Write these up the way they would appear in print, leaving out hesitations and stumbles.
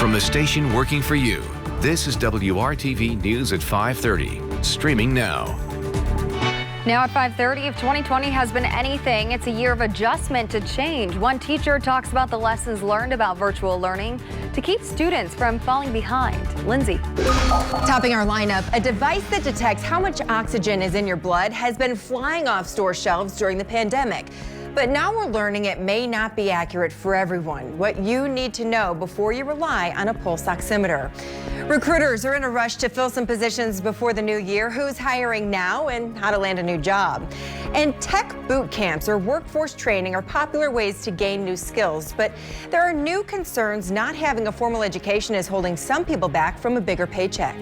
From a station working for you, this is WRTV News at 5:30, streaming now. Now at 5:30, if 2020 has been anything, it's a year of adjustment to change. One teacher talks about the lessons learned about virtual learning to keep students from falling behind. Lindsay. Topping our lineup, a device that detects how much oxygen is in your blood has been flying off store shelves during the pandemic. But now we're learning it may not be accurate for everyone. What you need to know before you rely on a pulse oximeter. Recruiters are in a rush to fill some positions before the new year. Who's hiring now and how to land a new job. And tech boot camps or workforce training are popular ways to gain new skills. But there are new concerns. Not having a formal education is holding some people back from a bigger paycheck.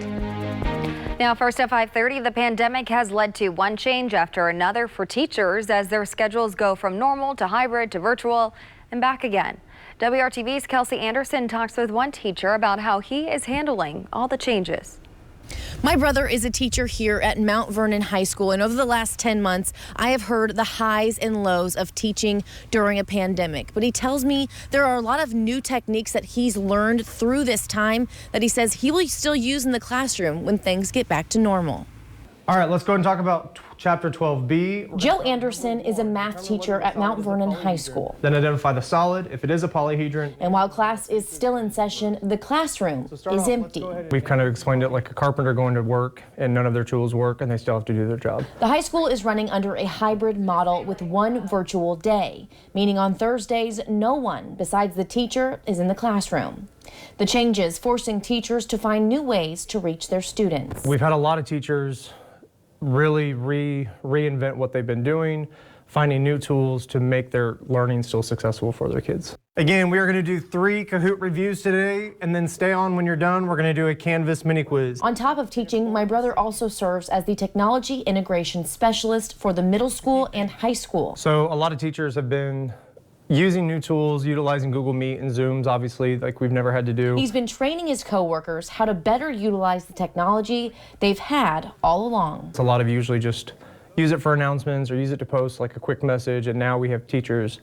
Now, first at 5:30, the pandemic has led to one change after another for teachers as their schedules go from normal to hybrid to virtual and back again. WRTV's Kelsey Anderson talks with one teacher about how he is handling all the changes. My brother is a teacher here at Mount Vernon High School, and over the last 10 months, I have heard the highs and lows of teaching during a pandemic. But he tells me there are a lot of new techniques that he's learned through this time that he says he will still use in the classroom when things get back to normal. All right, let's go and talk about Chapter 12B. Joe Anderson is a math teacher at Mount Vernon High School. Then identify the solid, if it is a polyhedron. And while class is still in session, the classroom is empty. We've kind of explained it like a carpenter going to work and none of their tools work and they still have to do their job. The high school is running under a hybrid model with one virtual day, meaning on Thursdays, no one besides the teacher is in the classroom. The changes forcing teachers to find new ways to reach their students. We've had a lot of teachers really reinvent what they've been doing, finding new tools to make their learning still successful for their kids. Again, we are going to do 3 Kahoot reviews today, and then stay on when you're done. We're going to do a Canvas mini quiz. On top of teaching, my brother also serves as the technology integration specialist for the middle school and high school. So a lot of teachers have been using new tools, utilizing Google Meet and Zooms, obviously, like we've never had to do. He's been training his coworkers how to better utilize the technology they've had all along. It's a lot of usually just use it for announcements or use it to post like a quick message, and now we have teachers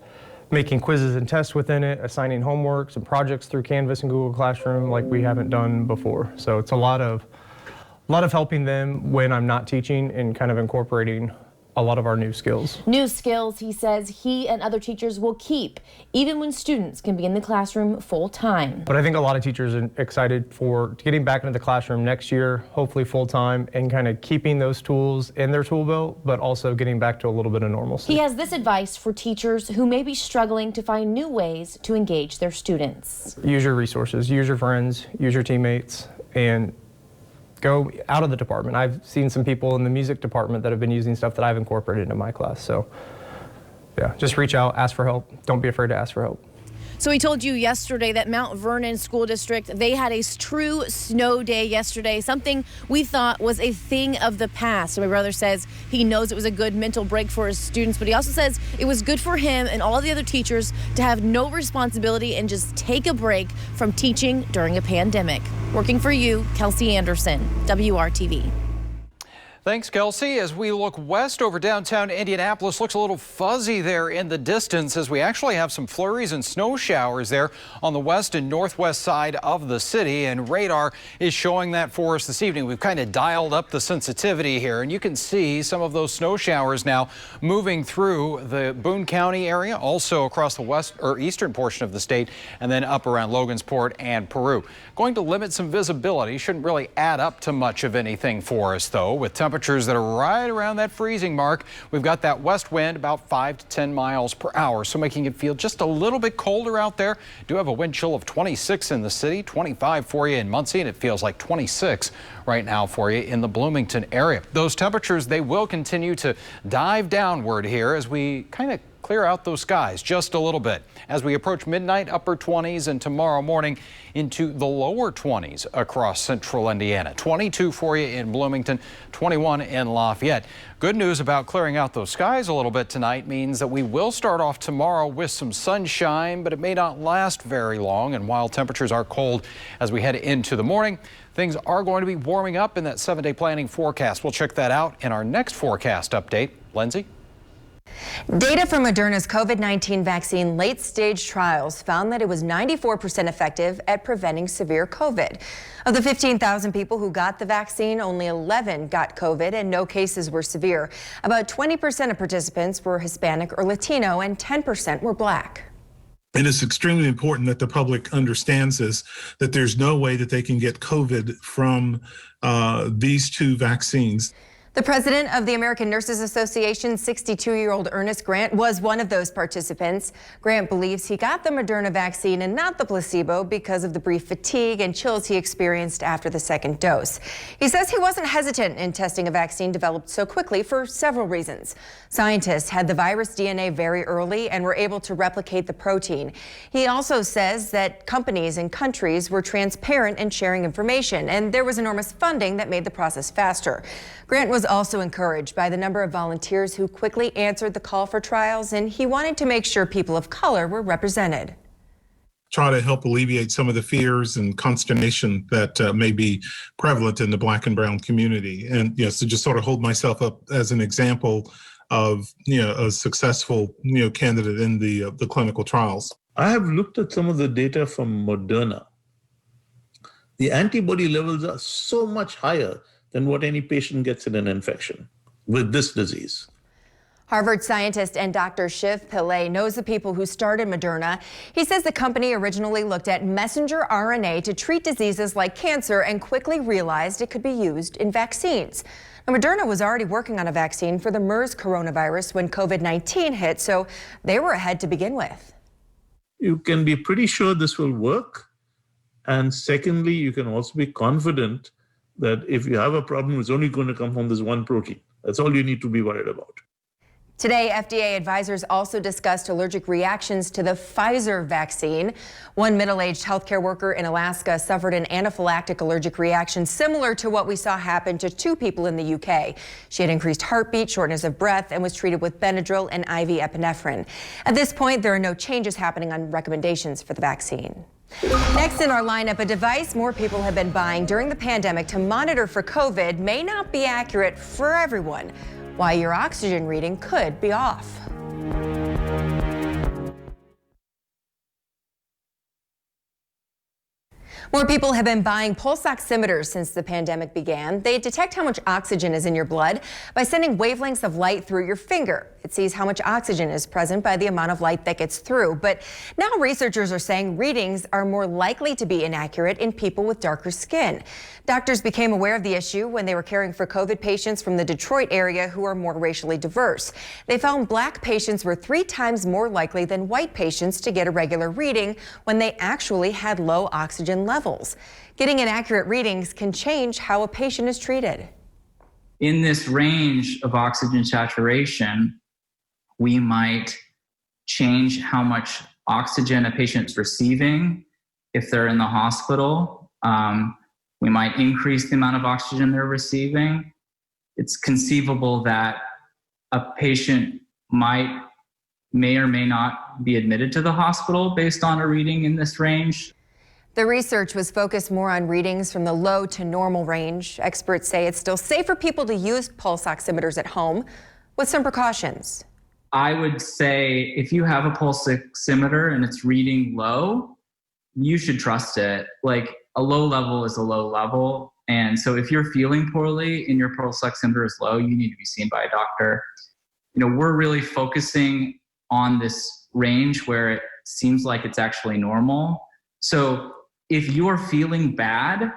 making quizzes and tests within it, assigning homeworks and projects through Canvas and Google Classroom like we haven't done before. So it's a lot of helping them when I'm not teaching and kind of incorporating a lot of our new skills. New skills, he says, he and other teachers will keep, even when students can be in the classroom full time. But I think a lot of teachers are excited for getting back into the classroom next year, hopefully full time, and kind of keeping those tools in their tool belt, but also getting back to a little bit of normalcy. He has this advice for teachers who may be struggling to find new ways to engage their students. Use your resources, use your friends, use your teammates, and go out of the department. I've seen some people in the music department that have been using stuff that I've incorporated into my class. So yeah, just reach out, ask for help. Don't be afraid to ask for help. So he told you yesterday that Mount Vernon School District, they had a true snow day yesterday, something we thought was a thing of the past. So my brother says he knows it was a good mental break for his students, but he also says it was good for him and all the other teachers to have no responsibility and just take a break from teaching during a pandemic. Working for you, Kelsey Anderson, WRTV. Thanks, Kelsey. As we look west over downtown Indianapolis, looks a little fuzzy there in the distance as we actually have some flurries and snow showers there on the west and northwest side of the city, and radar is showing that for us this evening. We've kind of dialed up the sensitivity here, and you can see some of those snow showers now moving through the Boone County area, also across the west or eastern portion of the state, and then up around Logansport and Peru. Going to limit some visibility, shouldn't really add up to much of anything for us though, with temperatures that are right around that freezing mark. We've got that west wind about 5 to 10 miles per hour, so making it feel just a little bit colder out there. Do have a wind chill of 26 in the city, 25 for you in Muncie, and it feels like 26 right now for you in the Bloomington area. Those temperatures, they will continue to dive downward here as we kind of clear out those skies just a little bit. As we approach midnight, upper 20s, and tomorrow morning into the lower 20s across central Indiana. 22 for you in Bloomington, 21 in Lafayette. Good news about clearing out those skies a little bit tonight means that we will start off tomorrow with some sunshine, but it may not last very long. And while temperatures are cold as we head into the morning, things are going to be warming up in that 7-day planning forecast. We'll check that out in our next forecast update. Lindsay? Data from Moderna's COVID-19 vaccine late-stage trials found that it was 94% effective at preventing severe COVID. Of the 15,000 people who got the vaccine, only 11 got COVID and no cases were severe. About 20% of participants were Hispanic or Latino and 10% were Black. And it's extremely important that the public understands this, that there's no way that they can get COVID from these two vaccines. The president of the American Nurses Association, 62-year-old Ernest Grant, was one of those participants. Grant believes he got the Moderna vaccine and not the placebo because of the brief fatigue and chills he experienced after the second dose. He says he wasn't hesitant in testing a vaccine developed so quickly for several reasons. Scientists had the virus DNA very early and were able to replicate the protein. He also says that companies and countries were transparent in sharing information, and there was enormous funding that made the process faster. Grant was also encouraged by the number of volunteers who quickly answered the call for trials, and he wanted to make sure people of color were represented. Try to help alleviate some of the fears and consternation that may be prevalent in the Black and brown community. And so just sort of hold myself up as an example of a successful candidate in the clinical trials. I have looked at some of the data from Moderna. The antibody levels are so much higher than what any patient gets in an infection with this disease. Harvard scientist and Dr. Shiv Pillay knows the people who started Moderna. He says the company originally looked at messenger RNA to treat diseases like cancer and quickly realized it could be used in vaccines. Now, Moderna was already working on a vaccine for the MERS coronavirus when COVID-19 hit, so they were ahead to begin with. You can be pretty sure this will work. And secondly, you can also be confident that if you have a problem, it's only going to come from this one protein. That's all you need to be worried about. Today, FDA advisors also discussed allergic reactions to the Pfizer vaccine. One middle-aged healthcare worker in Alaska suffered an anaphylactic allergic reaction similar to what we saw happen to two people in the UK. She had increased heartbeat, shortness of breath, and was treated with Benadryl and IV epinephrine. At this point, there are no changes happening on recommendations for the vaccine. Next in our lineup, a device more people have been buying during the pandemic to monitor for COVID may not be accurate for everyone. Why your oxygen reading could be off. More people have been buying pulse oximeters since the pandemic began. They detect how much oxygen is in your blood by sending wavelengths of light through your finger. It sees how much oxygen is present by the amount of light that gets through. But now researchers are saying readings are more likely to be inaccurate in people with darker skin. Doctors became aware of the issue when they were caring for COVID patients from the Detroit area who are more racially diverse. They found Black patients were 3 times more likely than white patients to get a regular reading when they actually had low oxygen levels. Getting inaccurate readings can change how a patient is treated. In this range of oxygen saturation, we might change how much oxygen a patient's receiving if they're in the hospital. We might increase the amount of oxygen they're receiving. It's conceivable that a patient may or may not be admitted to the hospital based on a reading in this range. The research was focused more on readings from the low to normal range. Experts say it's still safe for people to use pulse oximeters at home with some precautions. I would say if you have a pulse oximeter and it's reading low, you should trust it. Like, a low level is a low level. And so if you're feeling poorly and your pulse oximeter is low, you need to be seen by a doctor. We're really focusing on this range where it seems like it's actually normal. So if you're feeling bad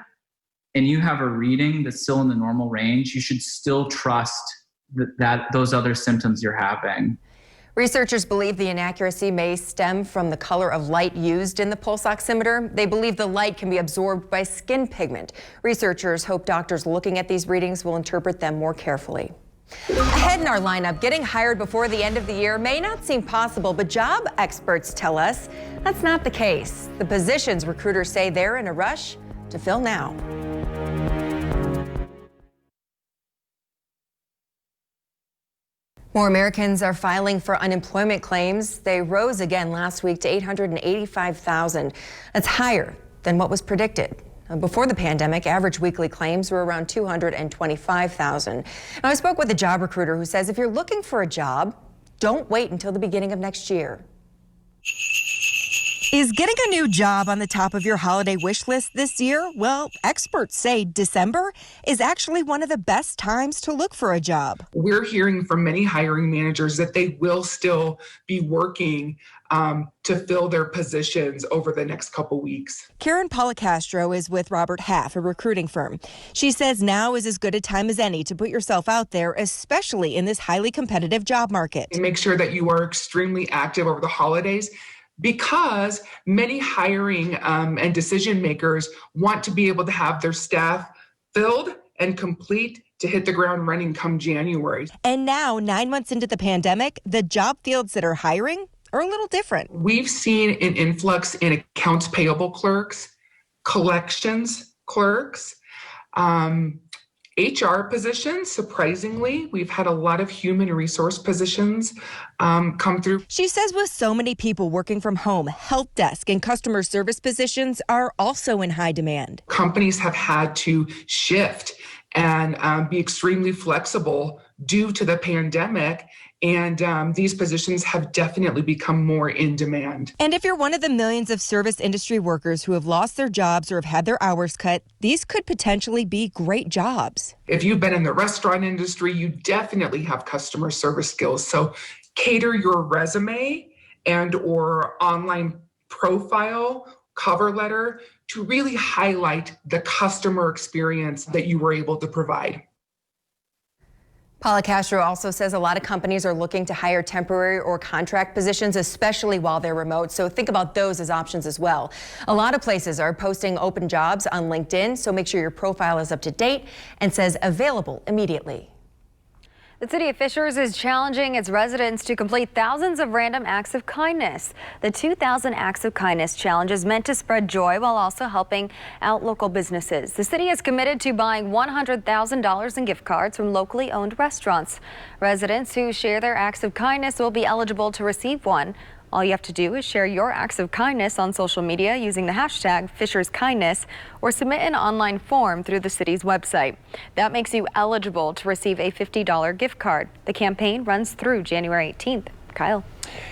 and you have a reading that's still in the normal range, you should still trust that those other symptoms you're having. Researchers believe the inaccuracy may stem from the color of light used in the pulse oximeter. They believe the light can be absorbed by skin pigment. Researchers hope doctors looking at these readings will interpret them more carefully. Ahead in our lineup, getting hired before the end of the year may not seem possible, but job experts tell us that's not the case. The positions recruiters say they're in a rush to fill now. More Americans are filing for unemployment claims. They rose again last week to 885,000. That's higher than what was predicted. Before the pandemic, average weekly claims were around 225,000. Now, I spoke with a job recruiter who says if you're looking for a job, Don't wait until the beginning of next year. Is getting a new job on the top of your holiday wish list this year? Well, experts say December is actually one of the best times to look for a job. We're hearing from many hiring managers that they will still be working to fill their positions over the next couple weeks. Karen Policastro is with Robert Half, a recruiting firm. She says now is as good a time as any to put yourself out there, especially in this highly competitive job market. And make sure that you are extremely active over the holidays, because many hiring and decision makers want to be able to have their staff filled and complete to hit the ground running come January. And now, 9 months into the pandemic, the job fields that are hiring are a little different. We've seen an influx in accounts payable clerks, collections clerks, HR positions. Surprisingly, we've had a lot of human resource positions come through. She says with so many people working from home, help desk and customer service positions are also in high demand. Companies have had to shift and be extremely flexible due to the pandemic. And these positions have definitely become more in demand. And if you're one of the millions of service industry workers who have lost their jobs or have had their hours cut, these could potentially be great jobs. If you've been in the restaurant industry, you definitely have customer service skills. So cater your resume and or online profile, cover letter to really highlight the customer experience that you were able to provide. Policastro also says a lot of companies are looking to hire temporary or contract positions, especially while they're remote. So think about those as options as well. A lot of places are posting open jobs on LinkedIn, so make sure your profile is up to date and says available immediately. The city of Fishers is challenging its residents to complete thousands of random acts of kindness. The 2,000 Acts of Kindness challenge is meant to spread joy while also helping out local businesses. The city is committed to buying $100,000 in gift cards from locally owned restaurants. Residents who share their acts of kindness will be eligible to receive one. All you have to do is share your acts of kindness on social media using the hashtag FishersKindness or submit an online form through the city's website. That makes you eligible to receive a $50 gift card. The campaign runs through January 18th. Kyle.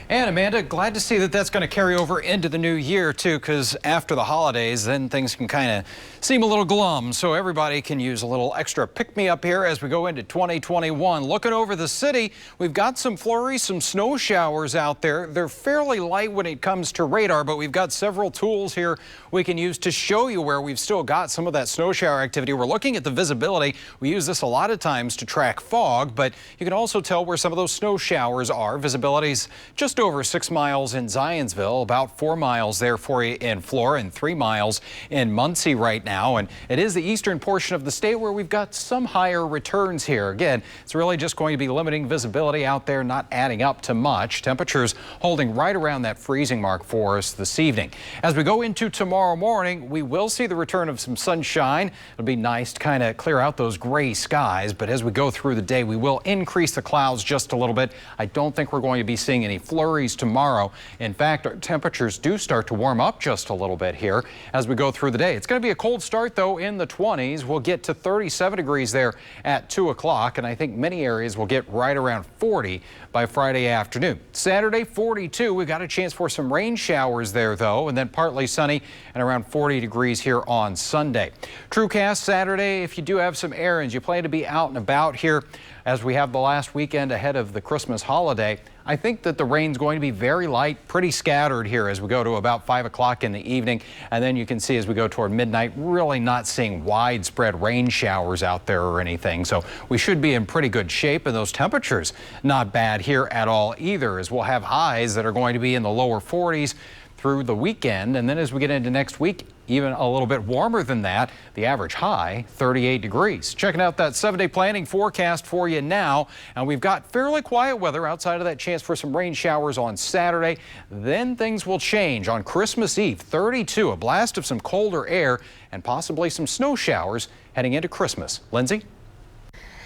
And Amanda, glad to see that that's going to carry over into the new year too, because after the holidays, then things can kind of seem a little glum. So everybody can use a little extra pick-me-up here as we go into 2021. Looking over the city, we've got some flurries, some snow showers out there. They're fairly light when it comes to radar, but we've got several tools here we can use to show you where we've still got some of that snow shower activity. We're looking at the visibility. We use this a lot of times to track fog, but you can also tell where some of those snow showers are. Visibility's just over 6 miles in Zionsville, about 4 miles there for you in Flora, and 3 miles in Muncie right now. And it is the eastern portion of the state where we've got some higher returns here. Again, it's really just going to be limiting visibility out there, not adding up to much. Temperatures holding right around that freezing mark for us this evening. As we go into tomorrow morning, we will see the return of some sunshine. It'll be nice to kind of clear out those gray skies, but as we go through the day, we will increase the clouds just a little bit. I don't think we're going to be seeing any flurries tomorrow. In fact, our temperatures do start to warm up just a little bit here as we go through the day. It's going to be a cold start though in the 20s. We'll get to 37 degrees there at 2 o'clock, and I think many areas will get right around 40 by Friday afternoon. Saturday 42. We've got a chance for some rain showers there though, and then partly sunny and around 40 degrees here on Sunday. TrueCast Saturday. If you do have some errands, you plan to be out and about here as we have the last weekend ahead of the Christmas holiday. I think that the rain's going to be very light, pretty scattered here as we go to about 5 o'clock in the evening. And then you can see as we go toward midnight, really not seeing widespread rain showers out there or anything. So we should be in pretty good shape, and those temperatures not bad here at all either, as we'll have highs that are going to be in the lower 40s through the weekend. And then as we get into next week, even a little bit warmer than that. The average high, 38 degrees. Checking out that 7-day planning forecast for you now. And we've got fairly quiet weather outside of that chance for some rain showers on Saturday. Then things will change on Christmas Eve. 32, a blast of some colder air and possibly some snow showers heading into Christmas. Lindsay?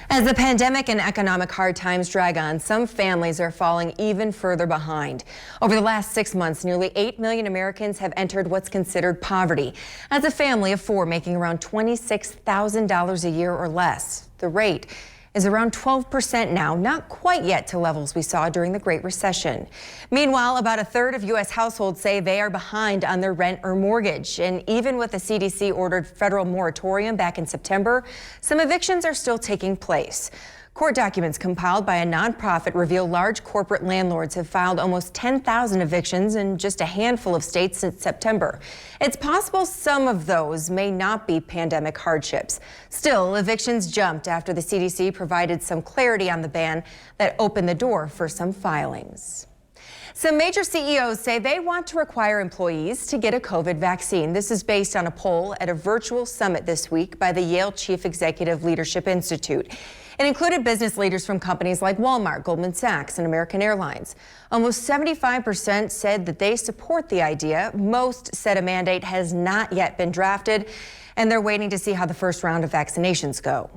As the pandemic and economic hard times drag on, some families are falling even further behind. Over the last 6 months, nearly 8 million Americans have entered what's considered poverty. That's a family of 4 making around $26,000 a year or less. The rate is around 12% now, not quite yet to levels we saw during the Great Recession. Meanwhile, about a third of U.S. households say they are behind on their rent or mortgage. And even with the CDC-ordered federal moratorium back in September, some evictions are still taking place. Court documents compiled by a nonprofit reveal large corporate landlords have filed almost 10,000 evictions in just a handful of states since September. It's possible some of those may not be pandemic hardships. Still, evictions jumped after the CDC provided some clarity on the ban that opened the door for some filings. Some major CEOs say they want to require employees to get a COVID vaccine. This is based on a poll at a virtual summit this week by the Yale Chief Executive Leadership Institute. It included business leaders from companies like Walmart, Goldman Sachs, and American Airlines. Almost 75% said that they support the idea. Most said a mandate has not yet been drafted, and they're waiting to see how the first round of vaccinations go.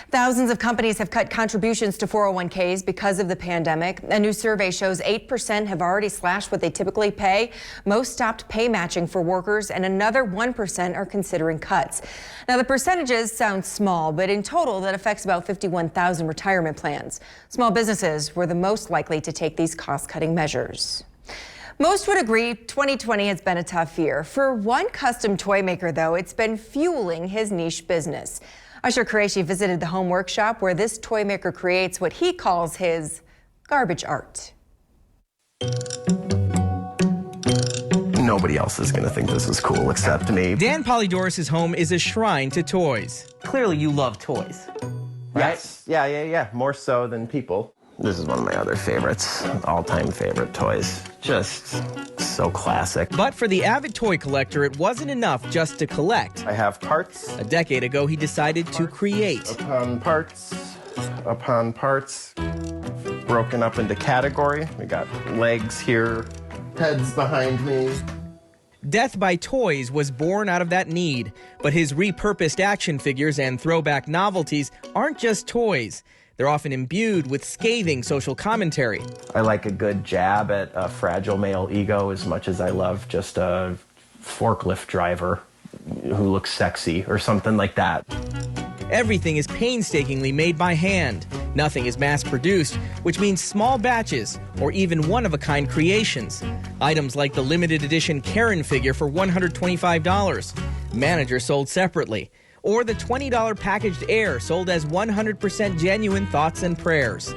Thousands of companies have cut contributions to 401ks because of the pandemic. A new survey shows 8% have already slashed what they typically pay. Most stopped pay matching for workers, and another 1% are considering cuts. Now, the percentages sound small, but in total, that affects about 51,000 retirement plans. Small businesses were the most likely to take these cost-cutting measures. Most would agree 2020 has been a tough year. For one custom toy maker, though, it's been fueling his niche business. Usher Qureshi visited the home workshop where this toy maker creates what he calls his garbage art. Nobody else is going to think this is cool except me. Dan Polydoros' home is a shrine to toys. Clearly you love toys, right? Yes. Yeah. More so than people. This is one of my other favorites, all-time favorite toys. Just so classic. But for the avid toy collector, it wasn't enough just to collect. I have parts. A decade ago, he decided to create. Upon parts, broken up into category. We got legs here, heads behind me. Death by Toys was born out of that need, but his repurposed action figures and throwback novelties aren't just toys. They're often imbued with scathing social commentary. I like a good jab at a fragile male ego as much as I love just a forklift driver who looks sexy or something like that. Everything is painstakingly made by hand. Nothing is mass-produced, which means small batches or even one-of-a-kind creations. Items like the limited edition Karen figure for $125. Manager sold separately. Or the $20 packaged air sold as 100% genuine thoughts and prayers.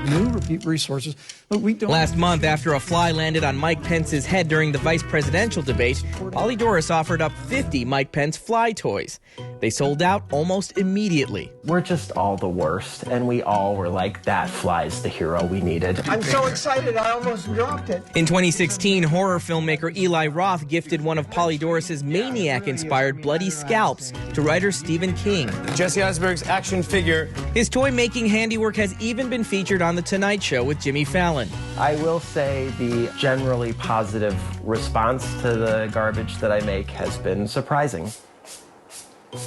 New repeat resources. But we don't. Last month, after a fly landed on Mike Pence's head during the vice presidential debate, Polydoros offered up 50 Mike Pence fly toys. They sold out almost immediately. We're just all the worst, and we all were like, that fly's the hero we needed. I'm so excited, I almost dropped it. In 2016, horror filmmaker Eli Roth gifted one of Polydoros' Maniac-inspired bloody scalps to writer Stephen King. Jesse Eisenberg's action figure. His toy-making handiwork has even been featured on The Tonight Show with Jimmy Fallon. I will say the generally positive response to the garbage that I make has been surprising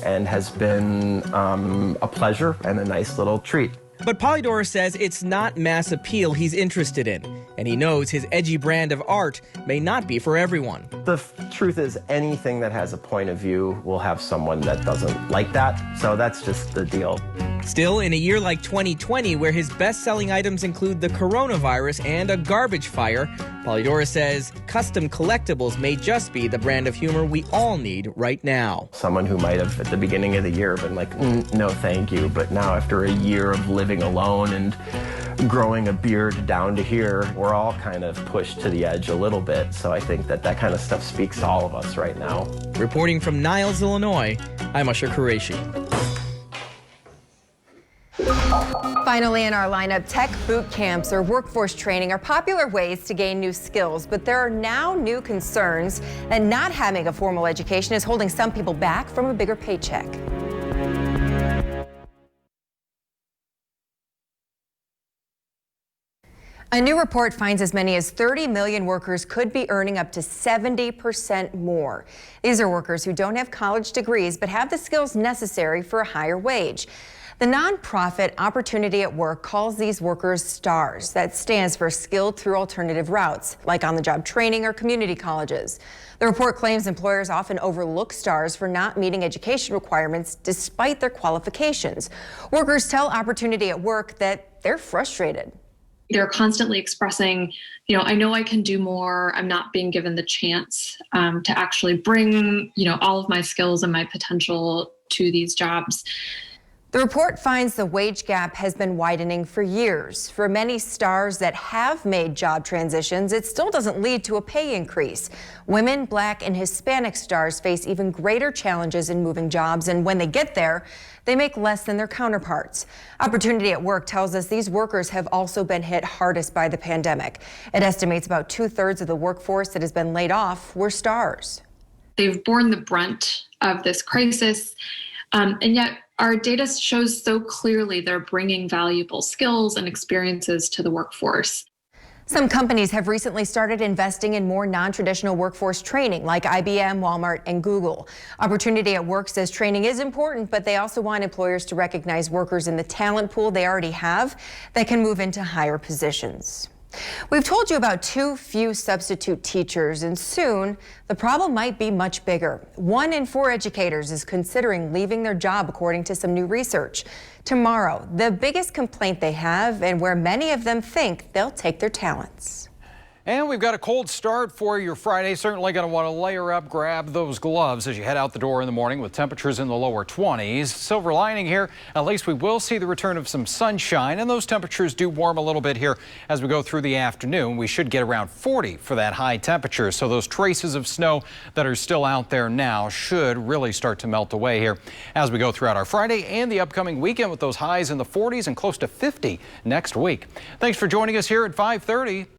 and has been a pleasure and a nice little treat. But Polydoros says it's not mass appeal he's interested in, and he knows his edgy brand of art may not be for everyone. The truth is, anything that has a point of view will have someone that doesn't like that, so that's just the deal. Still, in a year like 2020, where his best-selling items include the coronavirus and a garbage fire, Polydoros says custom collectibles may just be the brand of humor we all need right now. Someone who might have, at the beginning of the year, been like, no thank you, but now after a year of living alone and growing a beard down to here, we're all kind of pushed to the edge a little bit, so I think that that kind of stuff speaks to all of us right now. Reporting from Niles, Illinois, I'm Usher Qureshi. Finally in our lineup, tech boot camps or workforce training are popular ways to gain new skills, but there are now new concerns that not having a formal education is holding some people back from a bigger paycheck. A new report finds as many as 30 million workers could be earning up to 70% more. These are workers who don't have college degrees but have the skills necessary for a higher wage. The nonprofit Opportunity at Work calls these workers STARS. That stands for Skilled Through Alternative Routes, like on-the-job training or community colleges. The report claims employers often overlook STARS for not meeting education requirements despite their qualifications. Workers tell Opportunity at Work that they're frustrated. They're constantly expressing, I know I can do more. I'm not being given the chance to actually bring, all of my skills and my potential to these jobs. The report finds the wage gap has been widening for years. For many STARS that have made job transitions, it still doesn't lead to a pay increase. Women, Black, and Hispanic STARS face even greater challenges in moving jobs, and when they get there, they make less than their counterparts. Opportunity at Work tells us these workers have also been hit hardest by the pandemic. It estimates about 2/3 of the workforce that has been laid off were STARS. They've borne the brunt of this crisis, and yet our data shows so clearly they're bringing valuable skills and experiences to the workforce. Some companies have recently started investing in more non-traditional workforce training, like IBM, Walmart, and Google. Opportunity at Work says training is important, but they also want employers to recognize workers in the talent pool they already have that can move into higher positions. We've told you about too few substitute teachers, and soon the problem might be much bigger. 1 in 4 educators is considering leaving their job, according to some new research. Tomorrow, the biggest complaint they have, and where many of them think they'll take their talents. And we've got a cold start for your Friday. Certainly going to want to layer up, grab those gloves as you head out the door in the morning with temperatures in the lower 20s. Silver lining here, at least we will see the return of some sunshine, and those temperatures do warm a little bit here as we go through the afternoon. We should get around 40 for that high temperature, so those traces of snow that are still out there now should really start to melt away here as we go throughout our Friday and the upcoming weekend with those highs in the 40s and close to 50 next week. Thanks for joining us here at 5:30.